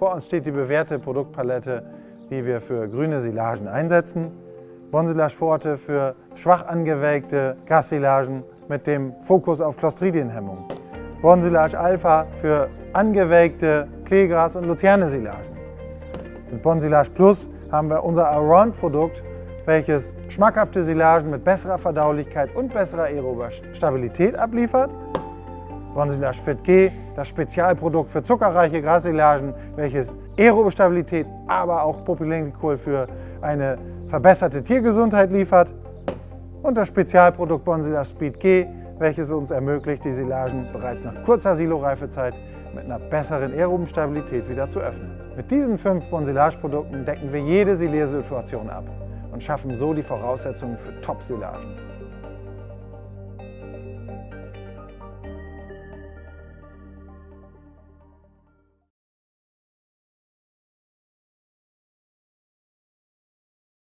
Vor uns steht die bewährte Produktpalette, die wir für grüne Silagen einsetzen. Bonsilage Forte für schwach angewelkte Grassilagen mit dem Fokus auf Clostridienhemmung. Bonsilage Alpha für angewelkte Kleegras- und Luzerne-Silagen. Mit Bonsilage Plus haben wir unser Around-Produkt, welches schmackhafte Silagen mit besserer Verdaulichkeit und besserer aerober Stabilität abliefert. Bonsilage Fit G, das Spezialprodukt für zuckerreiche Grassilagen, welches aerobe Stabilität, aber auch Propylenglykol für eine verbesserte Tiergesundheit liefert. Und das Spezialprodukt Bonsilage Speed G, welches uns ermöglicht, die Silagen bereits nach kurzer Siloreifezeit mit einer besseren aeroben Stabilität wieder zu öffnen. Mit diesen 5 Bonsilage-Produkten decken wir jede Silersituation ab und schaffen so die Voraussetzungen für Top-Silagen.